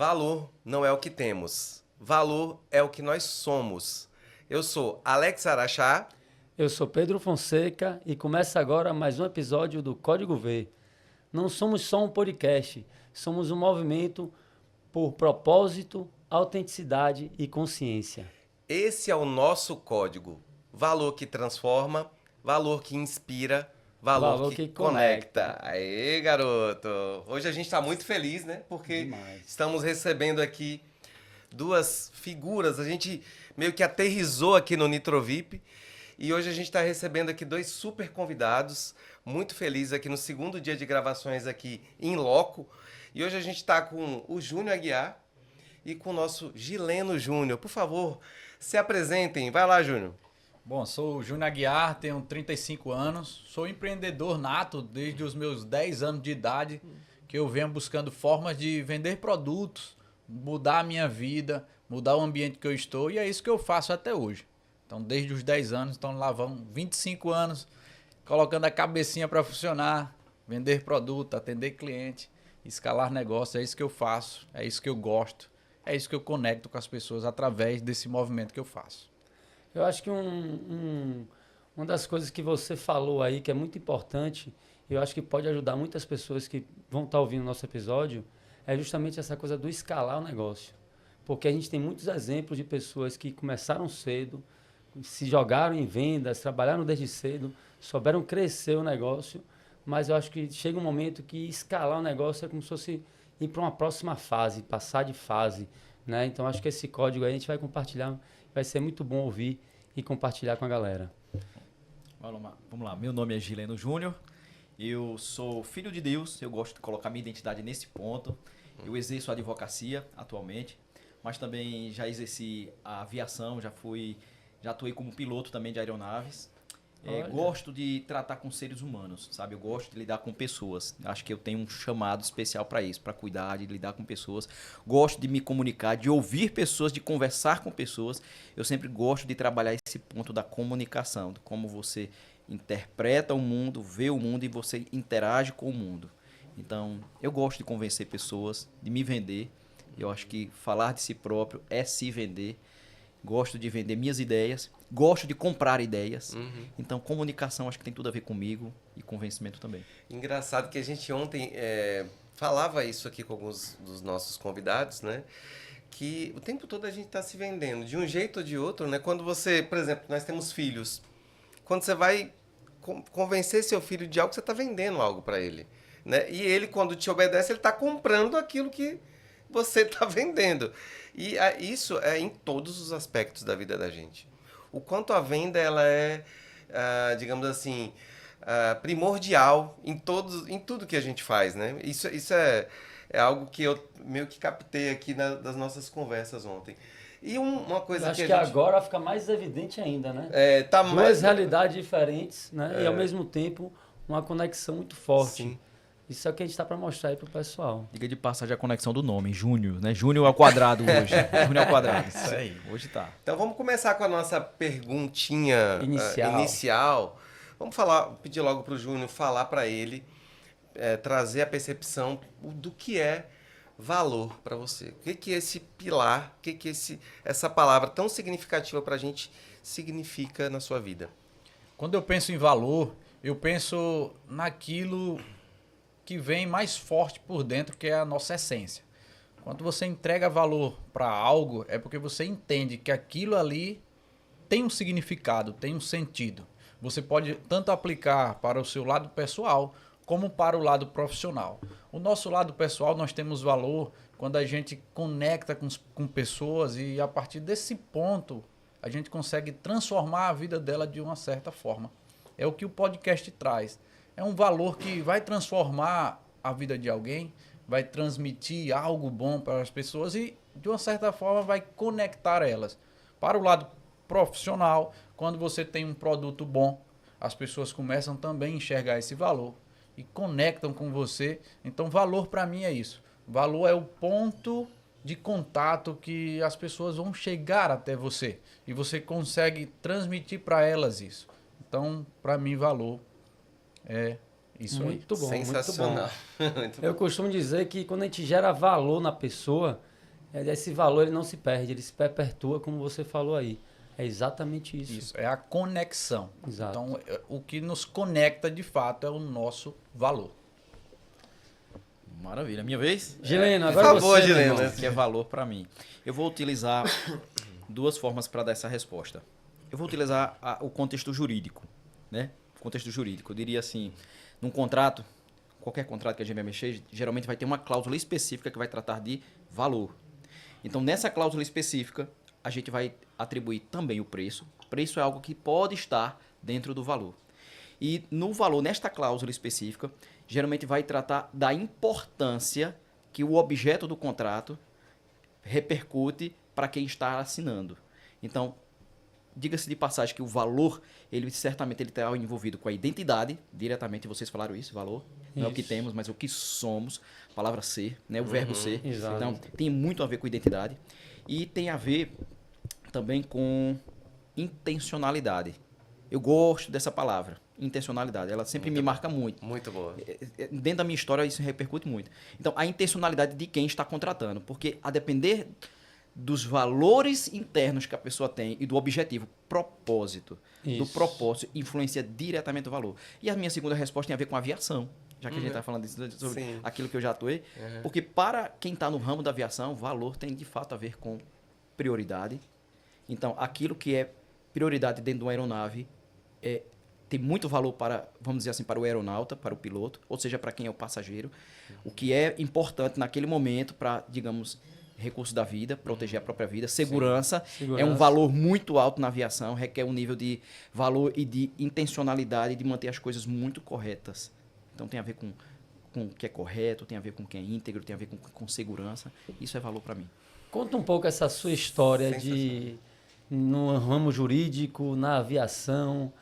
Valor não é o que temos. Valor é o que nós somos. Eu sou Alex Araxá. Eu sou Pedro Fonseca e começa agora mais um episódio do Código V. Não somos só um podcast, somos um movimento por propósito, autenticidade e consciência. Esse é o nosso código. Valor que transforma, valor que inspira, valor que conecta. Aê, garoto! Hoje a gente está muito feliz, né? Porque estamos recebendo aqui duas figuras. A gente meio que aterrissou aqui no Nitrovip. E hoje a gente está recebendo aqui dois super convidados. Muito feliz aqui no segundo dia de gravações aqui em loco. E hoje a gente está com o Júnior Aguiar e com o nosso Gileno Júnior. Por favor, se apresentem. Vai lá, Júnior. Bom, sou o Júnior Aguiar, tenho 35 anos, sou empreendedor nato desde os meus 10 anos de idade, que eu venho buscando formas de vender produtos, mudar a minha vida, mudar o ambiente que eu estou, e é isso que eu faço até hoje. Então, desde os 10 anos, então lá vão 25 anos, colocando a cabecinha para funcionar, vender produto, atender cliente, escalar negócio, é isso que eu faço, é isso que eu gosto, é isso que eu conecto com as pessoas através desse movimento que eu faço. Eu acho que uma das coisas que você falou aí, que é muito importante, eu acho que pode ajudar muitas pessoas que vão estar ouvindo o nosso episódio, é justamente essa coisa do escalar o negócio. Porque a gente tem muitos exemplos de pessoas que começaram cedo, se jogaram em vendas, trabalharam desde cedo, souberam crescer o negócio, mas eu acho que chega um momento que escalar o negócio é como se fosse ir para uma próxima fase, passar de fase, né? Então acho que esse código aí a gente vai compartilhar, vai ser muito bom ouvir e compartilhar com a galera. Vamos lá. Meu nome é Gileno Júnior, eu sou filho de Deus, eu gosto de colocar minha identidade nesse ponto. Eu exerço a advocacia atualmente, mas também já exerci a aviação, já atuei como piloto também de aeronaves. Gosto de tratar com seres humanos, sabe? Eu gosto de lidar com pessoas. Acho que eu tenho um chamado especial para isso, para cuidar, de lidar com pessoas. Gosto de me comunicar, de ouvir pessoas, de conversar com pessoas. Eu sempre gosto de trabalhar esse ponto da comunicação, de como você interpreta o mundo, vê o mundo e você interage com o mundo. Então, eu gosto de convencer pessoas, de me vender. Eu acho que falar de si próprio é se vender. Gosto de vender minhas ideias, gosto de comprar ideias. Então, comunicação acho que tem tudo a ver comigo e convencimento também. Engraçado que a gente ontem falava isso aqui com alguns dos nossos convidados, né? Que o tempo todo a gente está se vendendo, de um jeito ou de outro, né? Quando você, por exemplo, nós temos filhos. Quando você vai convencer seu filho de algo, você está vendendo algo para ele, né? E ele, quando te obedece, ele está comprando aquilo que você está vendendo. E isso é em todos os aspectos da vida da gente. O quanto a venda ela é, digamos assim, primordial em tudo que a gente faz, né? Isso é algo que eu meio que captei aqui das nossas conversas ontem. E uma coisa eu acho que agora fica mais evidente ainda, né? Tá Duas mais realidades diferentes, né? E ao mesmo tempo uma conexão muito forte. Sim. Isso é o que a gente está para mostrar aí pro pessoal. Diga de passagem a conexão do nome, Júnior, né? Júnior ao quadrado hoje. Júnior ao quadrado. Isso aí, hoje tá. Então vamos começar com a nossa perguntinha inicial. Vamos pedir logo pro Júnior falar para ele, trazer a percepção do que é valor para você. O que é esse pilar, o que essa palavra tão significativa para a gente significa na sua vida? Quando eu penso em valor, eu penso naquilo que vem mais forte por dentro, que é a nossa essência. Quando você entrega valor para algo, é porque você entende que aquilo ali tem um significado, tem um sentido. Você pode tanto aplicar para o seu lado pessoal, como para o lado profissional. O nosso lado pessoal, nós temos valor quando a gente conecta com pessoas e a partir desse ponto, a gente consegue transformar a vida dela de uma certa forma. É o que o podcast traz. É um valor que vai transformar a vida de alguém, vai transmitir algo bom para as pessoas e, de uma certa forma, vai conectar elas. Para o lado profissional, quando você tem um produto bom, as pessoas começam também a enxergar esse valor e conectam com você. Então, valor para mim é isso. Valor é o ponto de contato que as pessoas vão chegar até você e você consegue transmitir para elas isso. Então, para mim, valor é isso muito aí. Bom, sensacional. muito bom. Eu costumo dizer que quando a gente gera valor na pessoa, esse valor ele não se perde, ele se perpetua, como você falou aí. É exatamente isso. Isso, é a conexão. Exato. Então, o que nos conecta de fato é o nosso valor. Maravilha. Minha vez? Gileno, Por agora favor, você, meu Gileno. irmão. Que é valor para mim. Eu vou utilizar duas formas para dar essa resposta. Eu vou utilizar o contexto jurídico, né? O contexto jurídico. Eu diria assim, num contrato, qualquer contrato que a gente vai mexer, geralmente vai ter uma cláusula específica que vai tratar de valor. Então, nessa cláusula específica, a gente vai atribuir também o preço. O preço é algo que pode estar dentro do valor. E no valor, nesta cláusula específica, geralmente vai tratar da importância que o objeto do contrato repercute para quem está assinando. Então, diga-se de passagem que o valor, ele certamente ele está envolvido com a identidade, diretamente, vocês falaram isso, valor, não é o que Isso. temos, mas o que somos, a palavra ser, né, o verbo ser. Exato. Então, tem muito a ver com identidade e tem a ver também com intencionalidade. Eu gosto dessa palavra, intencionalidade, ela sempre me marca muito. Muito boa. Dentro da minha história isso repercute muito. Então, a intencionalidade de quem está contratando, porque a depender dos valores internos que a pessoa tem e do objetivo, propósito, do Isso. propósito, influencia diretamente o valor. E a minha segunda resposta tem a ver com a aviação, já que a gente está falando sobre Sim. aquilo que eu já atuei, porque para quem está no ramo da aviação, valor tem de fato a ver com prioridade. Então, aquilo que é prioridade dentro de uma aeronave tem muito valor para, vamos dizer assim, para o aeronauta, para o piloto, ou seja, para quem é o passageiro. O que é importante naquele momento para, digamos, recurso da vida, proteger a própria vida, segurança. Segurança. É um valor muito alto na aviação, requer um nível de valor e de intencionalidade de manter as coisas muito corretas. Então tem a ver com o que é correto, tem a ver com o que é íntegro, tem a ver com segurança. Isso é valor para mim. Conta um pouco essa sua história de no ramo jurídico, na aviação,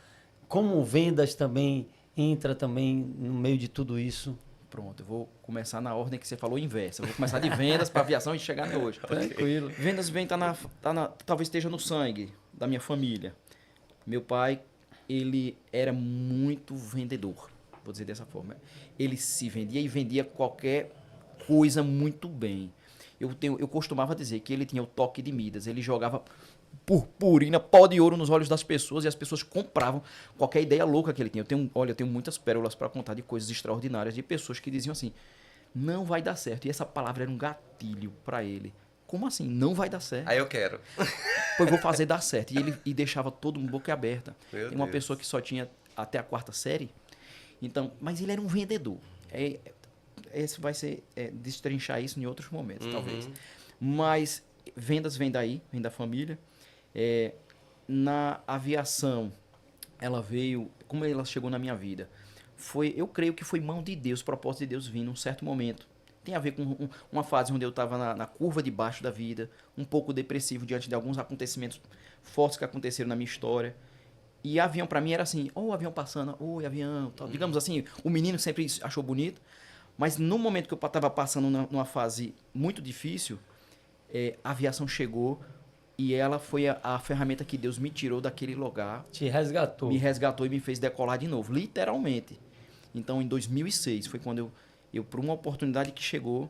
como vendas também entra também no meio de tudo isso. Pronto, eu vou começar na ordem que você falou inversa. Eu vou começar de vendas para aviação e chegar hoje. Tranquilo. Vendas talvez esteja no sangue da minha família. Meu pai, ele era muito vendedor, vou dizer dessa forma. Ele se vendia e vendia qualquer coisa muito bem. Eu costumava dizer que ele tinha o toque de Midas. Ele jogava purpurina, pó de ouro nos olhos das pessoas e as pessoas compravam qualquer ideia louca que ele tinha. Eu tenho muitas pérolas para contar de coisas extraordinárias, de pessoas que diziam assim, não vai dar certo. E essa palavra era um gatilho para ele. Como assim? Não vai dar certo. Aí eu quero. Pois vou fazer dar certo. E deixava todo mundo boca aberta. Meu Tem uma Deus. pessoa que só tinha até a 4ª série. Então, mas ele era um vendedor. Esse vai ser destrinchar isso em outros momentos, talvez. Mas vendas vem daí, vem da família. Na aviação, ela veio, como ela chegou na minha vida, eu creio que foi mão de Deus, propósito de Deus vir num certo momento. Tem a ver com uma fase onde eu estava na curva de baixo da vida, um pouco depressivo diante de alguns acontecimentos fortes que aconteceram na minha história. E avião para mim era assim, o avião passando, oi avião, tal. Digamos assim, o menino sempre achou bonito, mas no momento que eu estava passando numa fase muito difícil, a aviação chegou e ela foi a ferramenta que Deus me tirou daquele lugar, Te resgatou. me resgatou e me fez decolar de novo, literalmente. Então, em 2006, foi quando eu por uma oportunidade que chegou,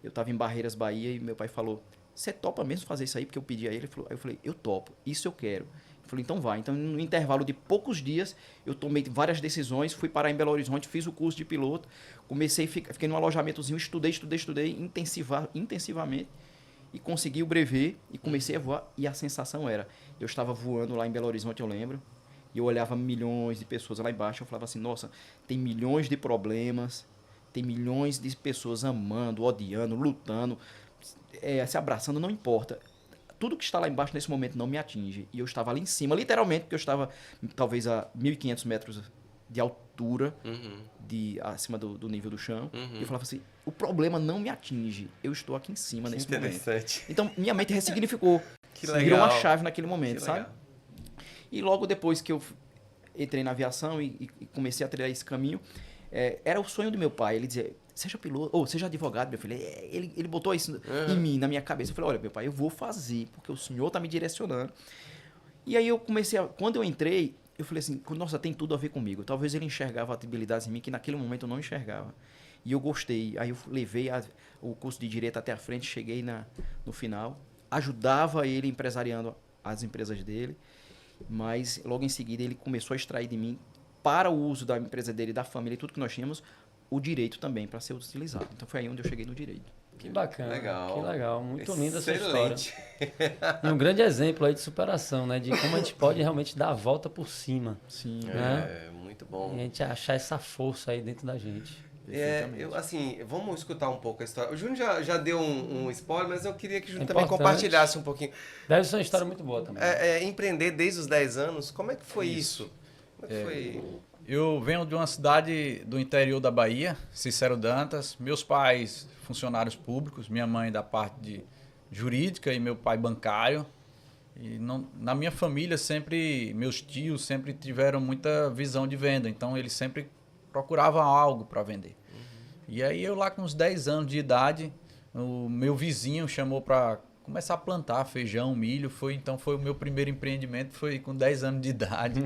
eu estava em Barreiras, Bahia, e meu pai falou, você topa mesmo fazer isso aí? Porque eu pedi a ele, aí eu falei, eu topo, isso eu quero. Eu falei, então vai. Então, no intervalo de poucos dias, eu tomei várias decisões, fui parar em Belo Horizonte, fiz o curso de piloto, fiquei num alojamentozinho, estudei intensivamente, e consegui o brevet, e comecei a voar, e a sensação era, eu estava voando lá em Belo Horizonte, eu lembro, e eu olhava milhões de pessoas lá embaixo, eu falava assim, nossa, tem milhões de problemas, tem milhões de pessoas amando, odiando, lutando, se abraçando, não importa. Tudo que está lá embaixo nesse momento não me atinge. E eu estava ali em cima, literalmente, porque eu estava talvez a 1.500 metros de altura, acima do nível do chão. E eu falava assim, o problema não me atinge, eu estou aqui em cima nesse momento. Interessante. Então, minha mente ressignificou. Que Virou legal. uma chave naquele momento, Que sabe? legal. E logo depois que eu entrei na aviação e comecei a trilhar esse caminho, era o sonho do meu pai. Ele dizia, seja piloto, ou seja advogado, meu filho. Ele botou isso em mim, na minha cabeça. Eu falei, olha, meu pai, eu vou fazer, porque o senhor está me direcionando. E aí eu comecei, quando eu entrei, eu falei assim, nossa, tem tudo a ver comigo. Talvez ele enxergava habilidades em mim que naquele momento eu não enxergava. E eu gostei. Aí eu levei o curso de Direito até a frente, cheguei no final. Ajudava ele empresariando as empresas dele. Mas logo em seguida ele começou a extrair de mim, para o uso da empresa dele, da família e tudo que nós tínhamos, o direito também para ser utilizado. Então foi aí onde eu cheguei no direito. Que bacana, Legal. que legal. Muito linda essa Excelente. história. E um grande exemplo aí de superação, né? De como a gente pode realmente dar a volta por cima. Sim. Né? Muito bom. E a gente achar essa força aí dentro da gente. Assim, vamos escutar um pouco a história. O Júnior já deu um spoiler, mas eu queria que o Júnior É também importante. compartilhasse um pouquinho. Deve ser uma história muito boa também. Empreender desde os 10 anos, como é que foi isso? Como é que foi? Eu venho de uma cidade do interior da Bahia, Cícero Dantas. Meus pais, funcionários públicos, minha mãe da parte de jurídica e meu pai bancário. E na minha família meus tios sempre tiveram muita visão de venda, então eles sempre procuravam algo para vender. E aí eu lá com uns 10 anos de idade, o meu vizinho chamou para começar a plantar feijão, milho, então foi o meu primeiro empreendimento, foi com 10 anos de idade.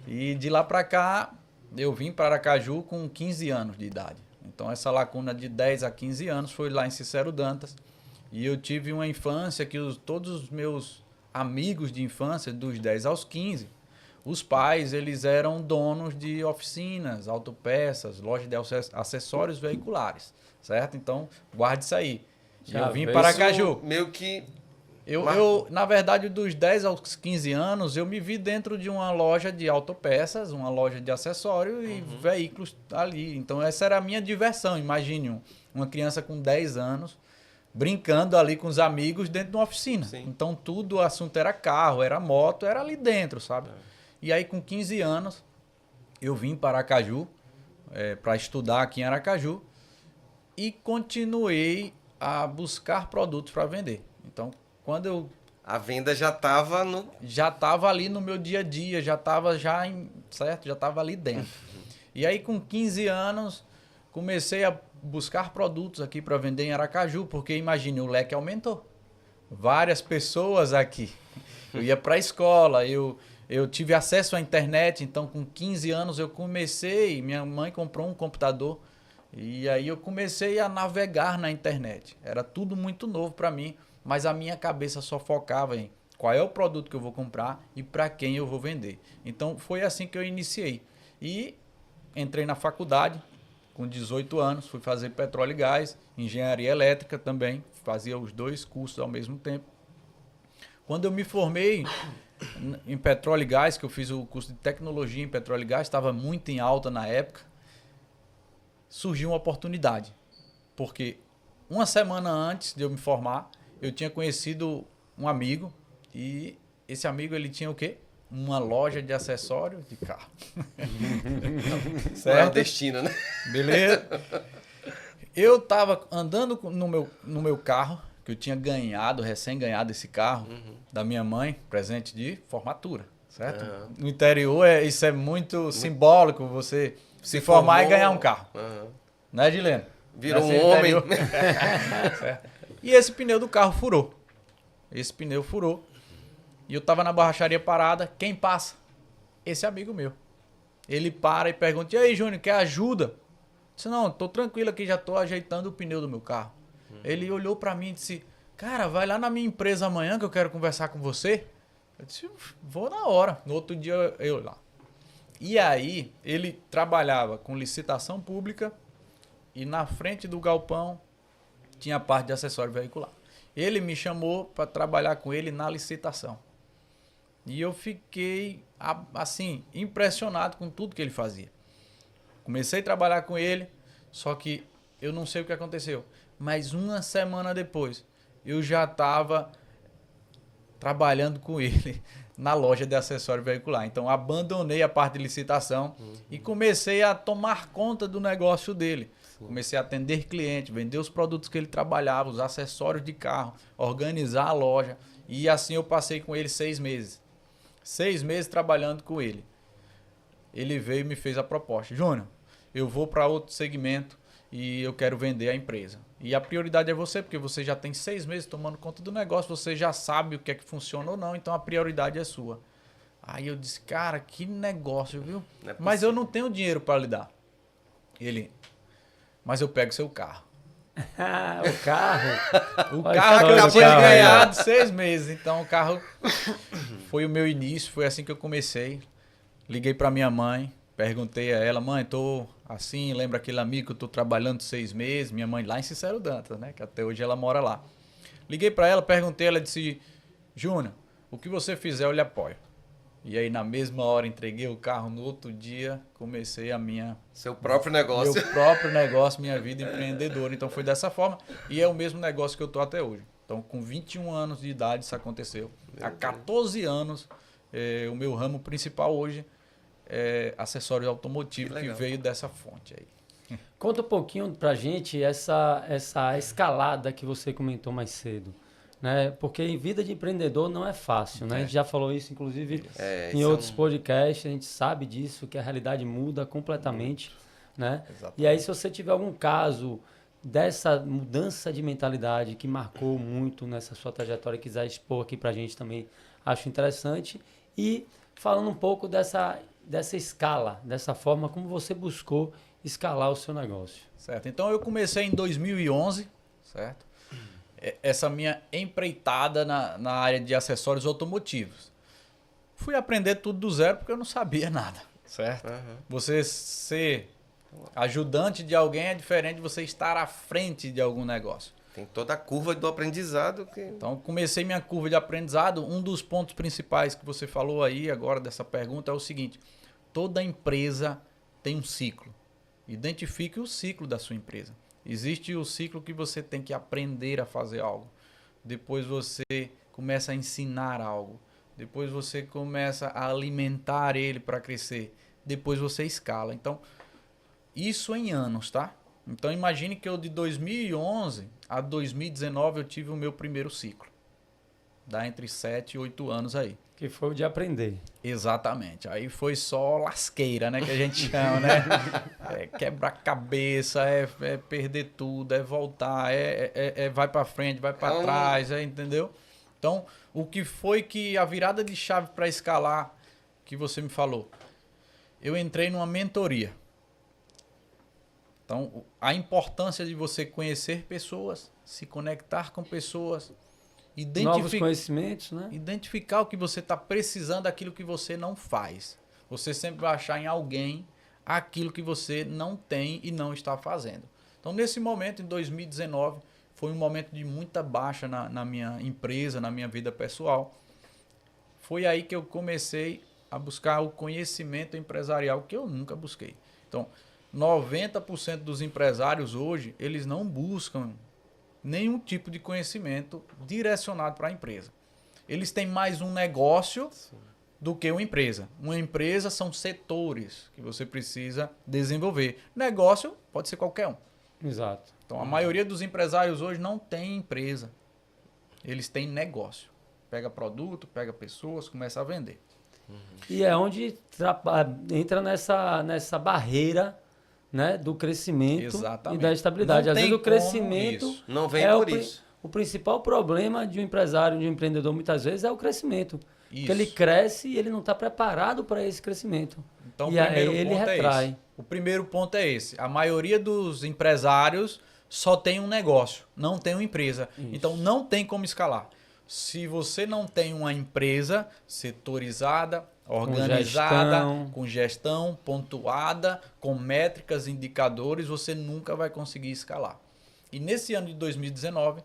E de lá para cá, eu vim para Aracaju com 15 anos de idade. Então essa lacuna de 10 a 15 anos foi lá em Cícero Dantas. E eu tive uma infância que todos os meus amigos de infância, dos 10 aos 15, os pais, eles eram donos de oficinas, autopeças, lojas de acessórios veiculares, certo? Então, guarde isso aí. Já eu vim veio para Isso Aracaju. meio que... Eu, na verdade, dos 10 aos 15 anos, eu me vi dentro de uma loja de autopeças, uma loja de acessórios e veículos ali. Então, essa era a minha diversão. Imagine uma criança com 10 anos brincando ali com os amigos dentro de uma oficina. Sim. Então, tudo, o assunto era carro, era moto, era ali dentro, sabe? E aí, com 15 anos, eu vim para Aracaju, para estudar aqui em Aracaju, e continuei a buscar produtos para vender. Então, quando A venda já estava no... já estava ali no meu dia a dia, já estava certo? Já estava ali dentro. E aí com 15 anos comecei a buscar produtos aqui para vender em Aracaju, porque imagine, o leque aumentou. Várias pessoas aqui. Eu ia para a escola, eu tive acesso à internet, então com 15 anos eu comecei, minha mãe comprou um computador e aí eu comecei a navegar na internet. Era tudo muito novo para mim, mas a minha cabeça só focava em qual é o produto que eu vou comprar e para quem eu vou vender. Então foi assim que eu iniciei. E entrei na faculdade com 18 anos, fui fazer petróleo e gás, engenharia elétrica também, fazia os dois cursos ao mesmo tempo. Quando eu me formei em petróleo e gás, que eu fiz o curso de tecnologia em petróleo e gás, estava muito em alta na época, surgiu uma oportunidade. Porque uma semana antes de eu me formar, eu tinha conhecido um amigo e esse amigo ele tinha o quê? Uma loja de acessórios de carro. Não é o destino, né? Beleza? Eu estava andando no meu carro, que eu tinha recém-ganhado esse carro da minha mãe, presente de formatura, certo? No interior, isso é muito simbólico, você se formar e ganhar um carro. Né, Gileno? Virou um homem. Certo. E esse pneu do carro furou. Esse pneu furou. E eu tava na borracharia parada. Quem passa? Esse amigo meu. Ele para e pergunta: e aí, Júnior, quer ajuda? Eu disse: não, tô tranquilo aqui, já tô ajeitando o pneu do meu carro. Ele olhou pra mim e disse: cara, vai lá na minha empresa amanhã que eu quero conversar com você. Eu disse: vou na hora. No outro dia eu lá. E aí, ele trabalhava com licitação pública e na frente do galpão tinha a parte de acessório veicular. Ele me chamou para trabalhar com ele na licitação. E eu fiquei, assim, impressionado com tudo que ele fazia. Comecei a trabalhar com ele, só que eu não sei o que aconteceu. Mas uma semana depois, eu já estava trabalhando com ele na loja de acessório veicular. Então, abandonei a parte de licitação e comecei a tomar conta do negócio dele. Comecei a atender cliente, vender os produtos que ele trabalhava, os acessórios de carro, organizar a loja. E assim eu passei com ele 6 meses. 6 meses trabalhando com ele. Ele veio e me fez a proposta: Júnior, eu vou para outro segmento e eu quero vender a empresa. E a prioridade é você, porque você já tem 6 meses tomando conta do negócio, você já sabe o que é que funciona ou não, então a prioridade é sua. Aí eu disse, cara, que negócio, viu? Não é Mas eu possível. não tenho dinheiro para lhe dar. Ele, mas eu pego seu carro. O carro. O Olha carro só que eu o tinha carro aí, ó. ganhado 6 meses. Então o carro foi o meu início, foi assim que eu comecei. Liguei para minha mãe, perguntei a ela, mãe, tô assim, lembra aquele amigo que eu tô trabalhando 6 meses? Minha mãe lá em Cicero Dantas, né? Que até hoje ela mora lá. Liguei para ela, perguntei, ela disse, Júnior, o que você fizer eu lhe apoio. E aí na mesma hora entreguei o carro, no outro dia comecei a minha Seu próprio negócio. meu próprio negócio, minha vida empreendedora. Então foi dessa forma e é o mesmo negócio que eu tô até hoje. Então com 21 anos de idade isso aconteceu. Há 14 anos o meu ramo principal hoje é acessório automotivo Que que legal. veio dessa fonte aí. Conta um pouquinho pra gente essa escalada que você comentou mais cedo. Né? Porque em vida de empreendedor não é fácil, né? A gente já falou isso, inclusive, em isso outros é um- podcasts, a gente sabe disso, que a realidade muda completamente, né? Exatamente. E aí, se você tiver algum caso dessa mudança de mentalidade que marcou muito nessa sua trajetória e quiser expor aqui pra gente também, acho interessante. E falando um pouco dessa escala, dessa forma como você buscou escalar o seu negócio. Certo. Então eu comecei em 2011, certo? Essa minha empreitada na área de acessórios automotivos. Fui aprender tudo do zero porque eu não sabia nada, certo? Aham. Você ser ajudante de alguém é diferente de você estar à frente de algum negócio. Tem toda a curva do aprendizado que... Então, comecei minha curva de aprendizado. Um dos pontos principais que você falou aí agora dessa pergunta é o seguinte: toda empresa tem um ciclo. Identifique o ciclo da sua empresa. Existe o ciclo que você tem que aprender a fazer algo. Depois você começa a ensinar algo. Depois você começa a alimentar ele para crescer. Depois você escala. Então, isso em anos, tá? Então, imagine que eu de 2011 a 2019 eu tive o meu primeiro ciclo. Dá entre 7 e 8 anos aí. Que foi o de aprender. Exatamente. Aí foi só lasqueira, né? Que a gente chama, né? É quebrar cabeça, é perder tudo, é voltar, vai para frente, vai para trás, entendeu? Então, o que foi que a virada de chave para escalar que você me falou? Eu entrei numa mentoria. Então, a importância de você conhecer pessoas, se conectar com pessoas, Novos conhecimentos, né? identificar o que você está precisando, aquilo que você não faz. Você sempre vai achar em alguém aquilo que você não tem e não está fazendo. Então, nesse momento, em 2019, foi um momento de muita baixa na minha empresa, na minha vida pessoal. Foi aí que eu comecei a buscar o conhecimento empresarial que eu nunca busquei. Então, 90% dos empresários hoje, eles não buscam nenhum tipo de conhecimento direcionado para a empresa. Eles têm mais um negócio do que uma empresa. Uma empresa são setores que você precisa desenvolver. Negócio pode ser qualquer um. Exato. Então, a maioria dos empresários hoje não tem empresa. Eles têm negócio. Pega produto, pega pessoas, começa a vender. E é onde entra nessa barreira, né, do crescimento Exatamente. e da estabilidade. Não Às tem vezes o como crescimento isso. Não vem é por isso. o principal problema de um empresário, de um empreendedor, muitas vezes, é o crescimento. Isso. Porque ele cresce e ele não está preparado para esse crescimento. Então, E o aí primeiro ele ponto retrai. é esse. O primeiro ponto é esse. A maioria dos empresários só tem um negócio, não tem uma empresa. Isso. Então, não tem como escalar. Se você não tem uma empresa setorizada, organizada, com gestão pontuada, com métricas, indicadores, você nunca vai conseguir escalar. E nesse ano de 2019,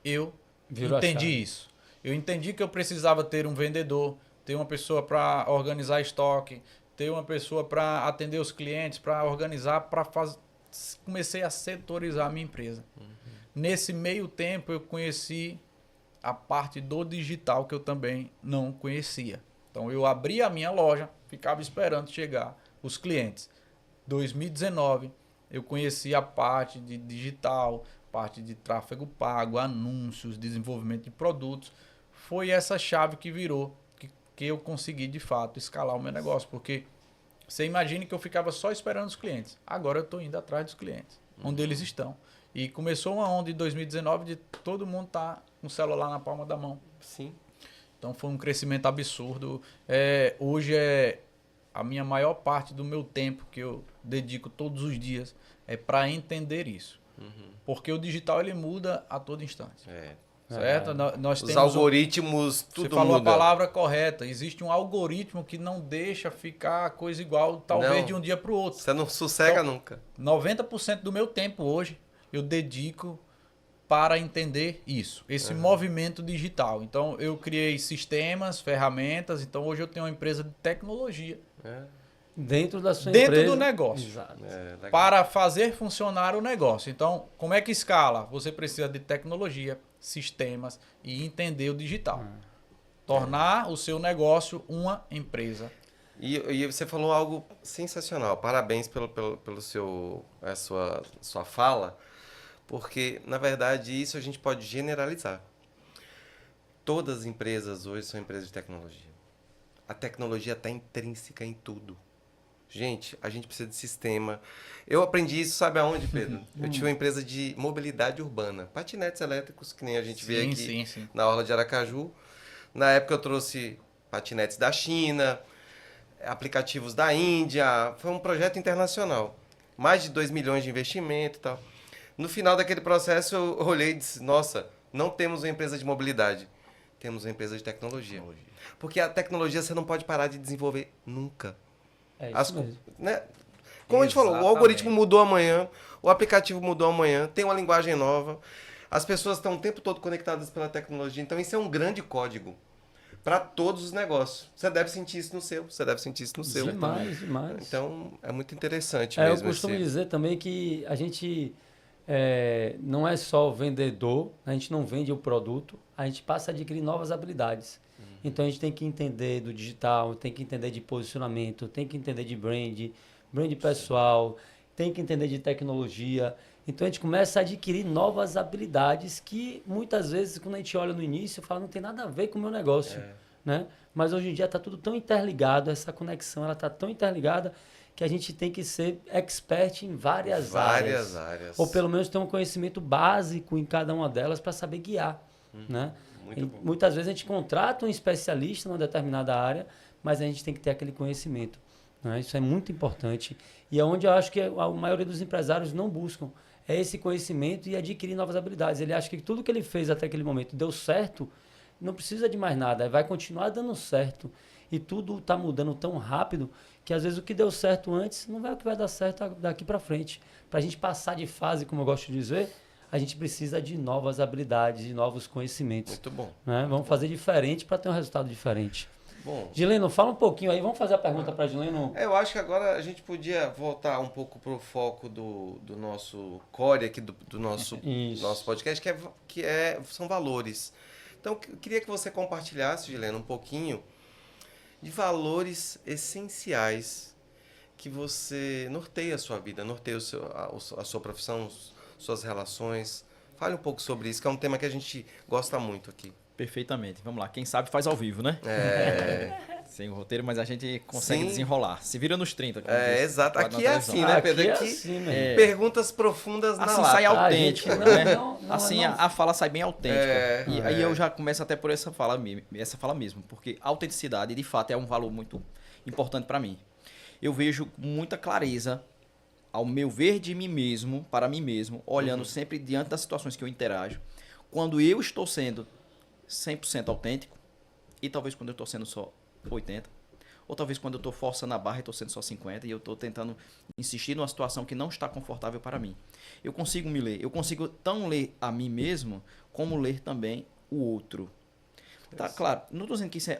eu Virou a entendi chave. isso. Eu entendi que eu precisava ter um vendedor, ter uma pessoa para organizar estoque, ter uma pessoa para atender os clientes, para organizar, comecei a setorizar a minha empresa. Nesse meio tempo, eu conheci a parte do digital que eu também não conhecia. Então, eu abri a minha loja, ficava esperando chegar os clientes. 2019, eu conheci a parte de digital, parte de tráfego pago, anúncios, desenvolvimento de produtos. Foi essa chave que virou, que eu consegui, de fato, escalar o meu negócio. Porque você imagine que eu ficava só esperando os clientes. Agora eu estou indo atrás dos clientes, onde eles estão. E começou uma onda em 2019 de todo mundo estar com o celular na palma da mão. Sim. Então foi um crescimento absurdo. Hoje a minha maior parte do meu tempo que eu dedico todos os dias é para entender isso. Porque o digital ele muda a todo instante. Certo? Nós Os temos algoritmos, tudo Você falou muda. a palavra correta. Existe um algoritmo que não deixa ficar a coisa igual, talvez Não. de um dia para o outro. Você não sossega Então, nunca. 90% do meu tempo hoje eu dedico para entender isso, esse movimento digital. Então, eu criei sistemas, ferramentas. Então, hoje eu tenho uma empresa de tecnologia Dentro da sua dentro empresa. do negócio. Exato. Legal. Para fazer funcionar o negócio. Então, como é que escala? Você precisa de tecnologia, sistemas e entender o digital. Tornar o seu negócio uma empresa. E você falou algo sensacional. Parabéns pelo sua fala, porque, na verdade, isso a gente pode generalizar. Todas as empresas hoje são empresas de tecnologia. A tecnologia está intrínseca em tudo. Gente, a gente precisa de sistema. Eu aprendi isso, sabe aonde, Pedro? Eu tinha uma empresa de mobilidade urbana. Patinetes elétricos, que nem a gente vê aqui na Orla de Aracaju. Na época eu trouxe patinetes da China, aplicativos da Índia. Foi um projeto internacional. Mais de 2 milhões de investimento e tal. No final daquele processo eu olhei e disse, nossa, não temos uma empresa de mobilidade. Temos uma empresa de tecnologia. Porque a tecnologia você não pode parar de desenvolver nunca. É isso mesmo. Né? Como a gente falou, o algoritmo mudou amanhã, o aplicativo mudou amanhã, tem uma linguagem nova, as pessoas estão o tempo todo conectadas pela tecnologia, então isso é um grande código para todos os negócios. Você deve sentir isso no seu, você deve sentir isso no seu. Demais, demais. Então, é muito interessante Eu mesmo. costumo dizer também que a gente não é só vendedor, a gente não vende o produto, a gente passa a adquirir novas habilidades. Então, a gente tem que entender do digital, tem que entender de posicionamento, tem que entender de brand pessoal, tem que entender de tecnologia. Então, a gente começa a adquirir novas habilidades que, muitas vezes, quando a gente olha no início, fala, não tem nada a ver com o meu negócio. Né? Mas, hoje em dia, está tudo tão interligado, essa conexão está tão interligada que a gente tem que ser expert em várias áreas. Ou, pelo menos, ter um conhecimento básico em cada uma delas para saber guiar. Né? Muitas vezes a gente contrata um especialista numa determinada área, mas a gente tem que ter aquele conhecimento. Né? Isso é muito importante. E é onde eu acho que a maioria dos empresários não buscam. É esse conhecimento e adquirir novas habilidades. Ele acha que tudo que ele fez até aquele momento deu certo, não precisa de mais nada. Vai continuar dando certo. E tudo está mudando tão rápido que às vezes o que deu certo antes não vai o que vai dar certo daqui para frente. Para a gente passar de fase, como eu gosto de dizer, a gente precisa de novas habilidades, de novos conhecimentos. Muito bom. Né? Vamos fazer diferente para ter um resultado diferente. Bom. Gileno, fala um pouquinho aí. Vamos fazer a pergunta para Gileno. Eu acho que agora a gente podia voltar um pouco para o foco do nosso core aqui, do nosso podcast, são valores. Então, eu queria que você compartilhasse, Gileno, um pouquinho de valores essenciais que você norteia a sua vida, norteia a sua profissão, suas relações. Fale um pouco sobre isso, que é um tema que a gente gosta muito aqui. Perfeitamente. Vamos lá. Quem sabe faz ao vivo, né? Sem o roteiro, mas a gente consegue desenrolar. Se vira nos 30. Exato. Aqui é assim, né, Pedro? Aqui perguntas profundas na assim lata. sai autêntico, né? A fala sai bem autêntica. Aí eu já começo até por essa fala mesmo, porque a autenticidade, de fato, é um valor muito importante para mim. Eu vejo com muita clareza ao meu ver de mim mesmo, para mim mesmo, olhando sempre diante das situações que eu interajo, quando eu estou sendo 100% autêntico, e talvez quando eu estou sendo só 80%, ou talvez quando eu estou forçando a barra e estou sendo só 50%, e eu estou tentando insistir numa situação que não está confortável para mim. Eu consigo me ler, eu consigo tão ler a mim mesmo, como ler também o outro. Tá, claro, não estou dizendo que isso é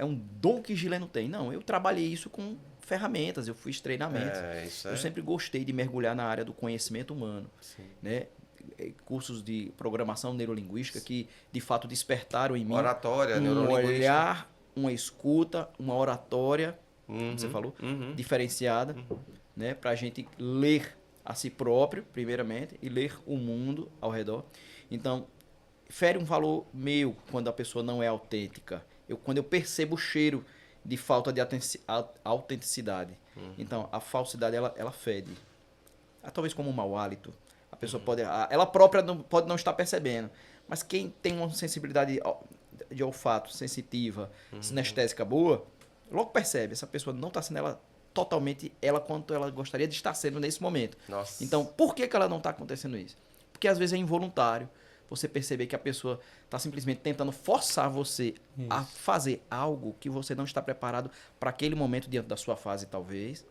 um dom que Gileno tem, não, eu trabalhei isso com ferramentas, eu fiz treinamentos. Eu sempre gostei de mergulhar na área do conhecimento humano, né? Cursos de programação neurolinguística que de fato despertaram em mim oratória, um olhar, uma escuta, uma oratória, como você falou, diferenciada, né? Para a gente ler a si próprio, primeiramente, e ler o mundo ao redor. Então, fere um valor meu quando a pessoa não é autêntica. Quando eu percebo o cheiro de falta de autenticidade. Então, a falsidade, ela fede. Talvez como um mau hálito. A pessoa ela própria pode não estar percebendo. Mas quem tem uma sensibilidade de olfato sensitiva, sinestésica boa, logo percebe, essa pessoa não está sendo ela totalmente ela quanto ela gostaria de estar sendo nesse momento. Nossa. Então, por que ela não está acontecendo isso? Porque às vezes é involuntário você perceber que a pessoa está simplesmente tentando forçar você a fazer algo que você não está preparado para aquele momento diante da sua fase, talvez,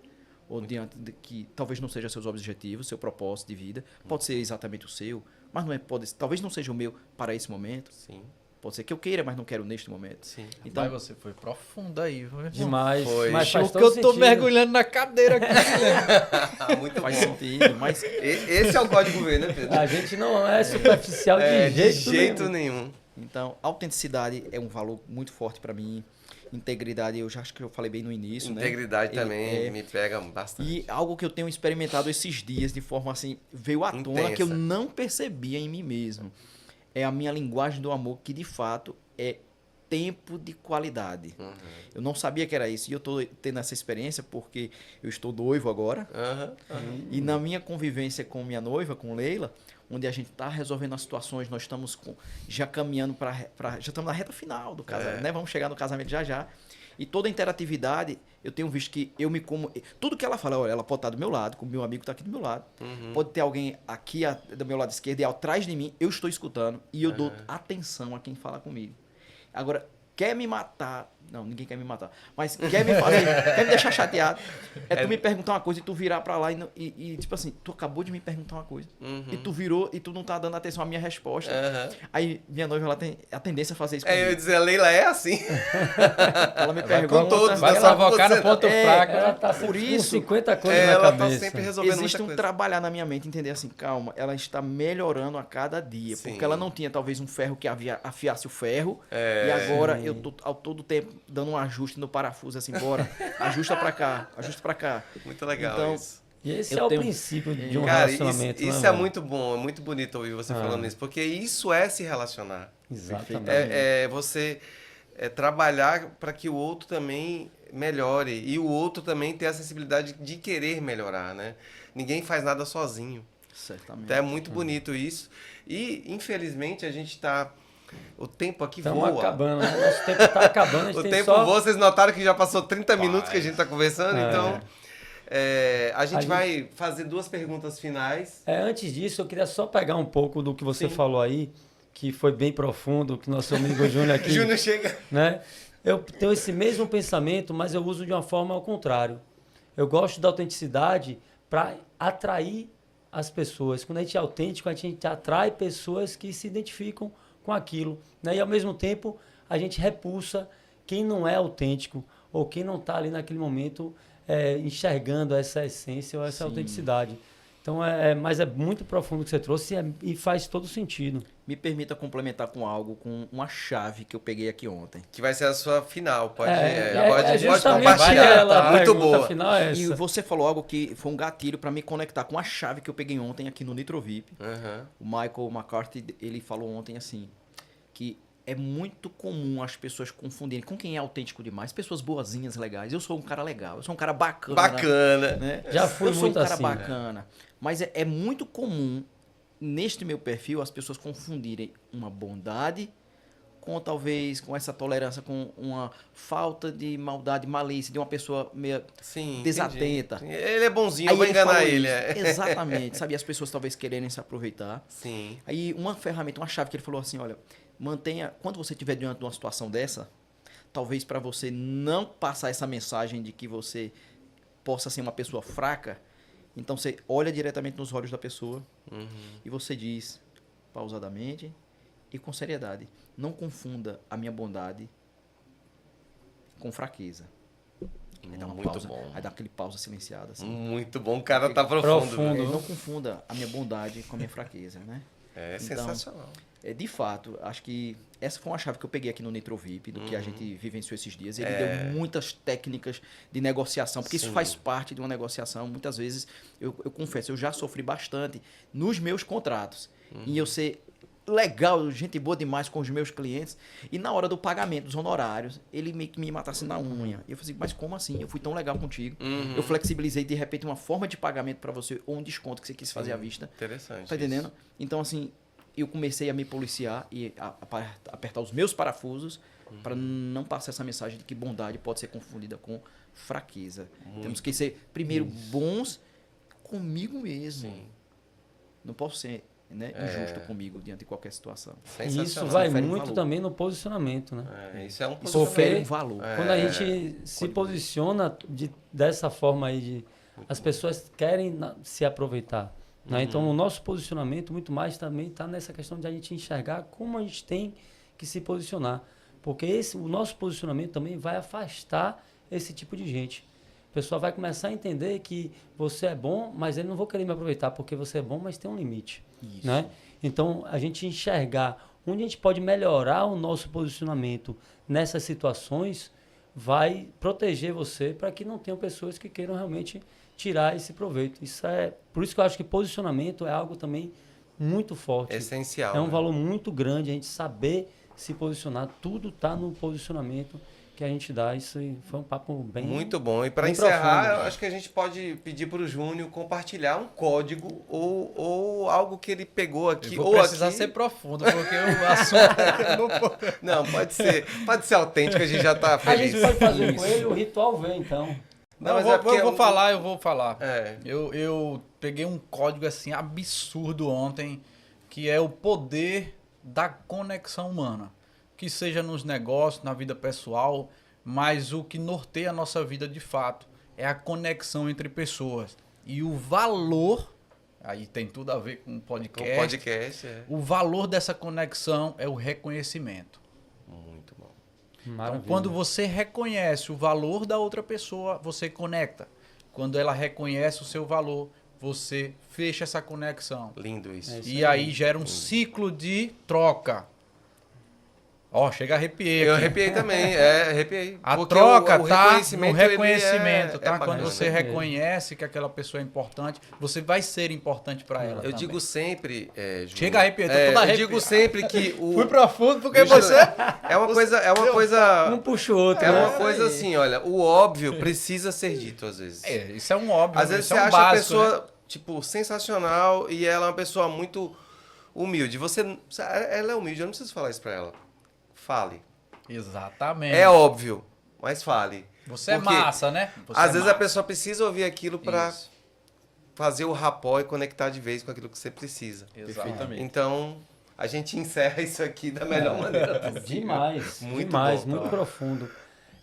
ou diante de que talvez não seja seus objetivos, seu propósito de vida. Pode ser exatamente o seu, mas não é, talvez não seja o meu para esse momento. Sim, Pode ser que eu queira, mas não quero neste momento. sim. Então, Mas você foi profundo aí. Viu? Demais. Foi. Mas Show faz que todo eu tô sentido. mergulhando na cadeira aqui. Muito faz bom. sentido, mas Esse é o código V, né, Pedro? A gente não é superficial de jeito nenhum. nenhum. então, autenticidade é um valor muito forte para mim. Integridade, eu já acho que eu falei bem no início, né? Integridade Ele também é- me pega bastante. E algo que eu tenho experimentado esses dias de forma assim, veio à tona Intensa. que eu não percebia em mim mesmo. É a minha linguagem do amor, que de fato é tempo de qualidade. Uhum. Eu não sabia que era isso. E eu tô tendo essa experiência porque eu estou noivo agora. Aham, aham. E na minha convivência com minha noiva, com Leila, onde a gente está resolvendo as situações, nós estamos já caminhando já estamos na reta final do casamento, né? Vamos chegar no casamento já já. E toda a interatividade, eu tenho visto que eu me como... Tudo que ela fala, olha, ela pode estar do meu lado, como meu amigo está aqui do meu lado. Pode ter alguém aqui do meu lado esquerdo e atrás de mim, eu estou escutando e eu dou atenção a quem fala comigo. Agora, quer me matar... Não, ninguém quer me matar. Mas quer me fazer... quer me deixar chateado. É tu me perguntar uma coisa e tu virar pra lá e tipo assim, tu acabou de me perguntar uma coisa. E tu virou e tu não tá dando atenção à minha resposta. Aham. Aí minha noiva, ela tem a tendência a fazer isso comigo. É, eu ia dizer, a Leila é assim. Ela me Vai pergunta... com todos, Vai né? provocar no Você- ponto É, fraco. Ela tá Por por isso- com 50 coisas na Ela tá cabeça. sempre resolvendo Existe muita um coisa. trabalhar na minha mente, entender assim, calma, ela está melhorando a cada dia. Sim. Porque ela não tinha talvez um ferro que afiasse o ferro. É. E agora eu tô ao todo tempo dando um ajuste no parafuso, assim, bora, ajusta pra cá, ajusta pra cá. Muito legal Então, isso. E esse Eu é o tenho- princípio de um Cara, isso, relacionamento. isso né, é velho? muito bom, é muito bonito ouvir você falando isso, porque isso é se relacionar. Exatamente. É você trabalhar para que o outro também melhore e o outro também ter a sensibilidade de querer melhorar, né? Ninguém faz nada sozinho. Certamente. Então é muito bonito isso. E, infelizmente, a gente tá... O tempo aqui Estamos voa. acabando, né? Nosso tempo está acabando. A gente O tem tempo só... voa. Vocês notaram que já passou 30 minutos que a gente está conversando, É. então... a gente gente- vai fazer 2 perguntas finais. Antes disso, eu queria só pegar um pouco do que você Sim. falou aí, que foi bem profundo, que nosso amigo Júnior aqui... Júnior chega... Né? Eu tenho esse mesmo pensamento, mas eu uso de uma forma ao contrário. Eu gosto da autenticidade para atrair as pessoas. Quando a gente é autêntico, a gente atrai pessoas que se identificam com aquilo, né? E ao mesmo tempo a gente repulsa quem não é autêntico ou quem não está ali naquele momento enxergando essa essência ou essa autenticidade. Então, mas é muito profundo o que você trouxe e faz todo sentido. Me permita complementar com algo, com uma chave que eu peguei aqui ontem. Que vai ser a sua final. Pode justamente compartilhar. ela, Tá a muito pergunta boa. final é essa. E você falou algo que foi um gatilho para me conectar com a chave que eu peguei ontem aqui no Nitro VIP. Aham. O Michael McCarthy, ele falou ontem assim, que é muito comum as pessoas confundirem com quem é autêntico demais, pessoas boazinhas, legais. Eu sou um cara legal, eu sou um cara bacana. Bacana. Né? Já fui eu sou muito um cara assim. bacana. Mas é muito comum, neste meu perfil, as pessoas confundirem uma bondade com talvez com essa tolerância, com uma falta de maldade, malícia de uma pessoa meio Sim, desatenta. entendi. Ele é bonzinho, Aí eu vou ele enganar falou ele. isso. Exatamente, sabe? As pessoas talvez quererem se aproveitar. Sim. Aí uma ferramenta, uma chave que ele falou assim, olha, mantenha, quando você estiver diante de uma situação dessa, talvez para você não passar essa mensagem de que você possa ser uma pessoa fraca, então você olha diretamente nos olhos da pessoa e você diz pausadamente e com seriedade, não confunda a minha bondade com fraqueza. Aí dá uma Muito pausa, bom. aí dá aquele pausa silenciada assim. Muito bom, o cara tá profundo. Profundo. velho. Não confunda a minha bondade com a minha fraqueza, né? É Então, sensacional. De fato, acho que essa foi uma chave que eu peguei aqui no Nitro VIP, do que a gente vivenciou esses dias. Ele deu muitas técnicas de negociação, porque isso Sim. faz parte de uma negociação. Muitas vezes, eu confesso, eu já sofri bastante nos meus contratos. E eu ser legal, gente boa demais com os meus clientes. E na hora do pagamento dos honorários, ele meio que me matasse na unha. E eu falei, mas como assim? Eu fui tão legal contigo. Eu flexibilizei, de repente, uma forma de pagamento para você, ou um desconto que você quis fazer à vista. Interessante. Tá entendendo? Então, assim, eu comecei a me policiar e apertar os meus parafusos para não passar essa mensagem de que bondade pode ser confundida com fraqueza. Temos que ser, primeiro, bons comigo mesmo. Sim. Não posso ser, né, injusto comigo diante de qualquer situação. E isso Sensacional. vai Confere muito valor. também no posicionamento, né? Isso é um Isso confere um Porque- valor. Quando a gente se posiciona dessa forma aí, as pessoas querem se aproveitar. Né? Então, o nosso posicionamento muito mais também está nessa questão de a gente enxergar como a gente tem que se posicionar. Porque o nosso posicionamento também vai afastar esse tipo de gente. A pessoa vai começar a entender que você é bom, mas ele não vou querer me aproveitar porque você é bom, mas tem um limite. Isso. Né? Então, a gente enxergar onde a gente pode melhorar o nosso posicionamento nessas situações vai proteger você para que não tenham pessoas que queiram realmente tirar esse proveito. Por isso que eu acho que posicionamento é algo também muito forte. Essencial. É um né? valor muito grande a gente saber se posicionar. Tudo está no posicionamento que a gente dá. Isso aí foi um papo bem... Muito bom. E para bem encerrar, profundo. eu acho que a gente pode pedir para o Júnior compartilhar um código ou algo que ele pegou aqui. Eu vou ou precisar aqui. ser profundo, porque o assunto Não, pode ser autêntico, a gente já está A feliz. gente pode fazer com ele o ritual V, então. Não, mas eu é vou, porque eu vou falar. É. Eu peguei um código assim absurdo ontem, que é o poder da conexão humana. Que seja nos negócios, na vida pessoal, mas o que norteia a nossa vida de fato é a conexão entre pessoas. E o valor, aí tem tudo a ver com o Com podcast, o podcast, o valor dessa conexão é o reconhecimento. Muito bom. Então, Maravilha. quando você reconhece o valor da outra pessoa, você conecta. Quando ela reconhece o seu valor, você fecha essa conexão. Lindo isso. É isso. E aí gera um ciclo de troca. Ó, chega a arrepiar. Eu aqui. arrepiei também, arrepiei. A Porque troca o tá no reconhecimento, ele reconhecimento, tá? Quando bacana. você reconhece que aquela pessoa é importante, você vai ser importante para ela. Eu também. digo sempre, Júnior, Chega a arrepiar, tô toda eu arrepiada. digo sempre que o Fui profundo porque Deixa eu- você. é uma coisa Um puxa o outro, é né? uma coisa assim, olha, o óbvio precisa ser dito às vezes. Isso é um óbvio. Às vezes isso você é um acha básico, a né? pessoa tipo sensacional e ela é uma pessoa muito humilde. Ela é humilde, eu não preciso falar isso pra ela. Fale. Exatamente. É óbvio, mas fale. Você Porque é massa, né? Você Às é vezes massa. a pessoa precisa ouvir aquilo pra Isso. fazer o rapó e conectar de vez com aquilo que você precisa. Perfeitamente. Então, a gente encerra isso aqui da melhor maneira possível. Demais, Muito demais, bom, muito tá? profundo.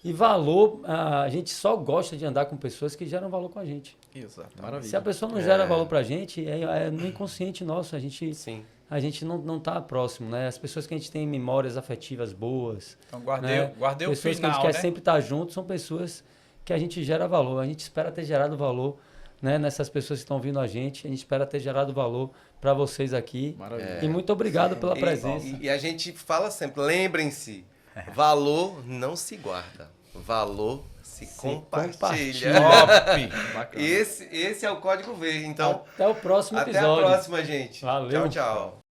E valor, a gente só gosta de andar com pessoas que geram valor com a gente. Exatamente. Maravilha. Se a pessoa não gera valor pra gente, é no inconsciente nosso, a gente Sim. não tá próximo, né? As pessoas que a gente tem memórias afetivas boas, Então guardei, né? guardei o Pessoas final, que a gente né? quer sempre estar junto, são pessoas que a gente gera valor. A gente espera ter gerado valor, né? Nessas pessoas que estão ouvindo a gente espera ter gerado valor para vocês aqui. Maravilha. E muito obrigado pela presença. E a gente fala sempre, lembrem-se, valor não se guarda, valor se compartilha. Top! Bacana. Esse é o código V. Então, Até o próximo até a episódio. próxima, gente. Valeu. Tchau, tchau.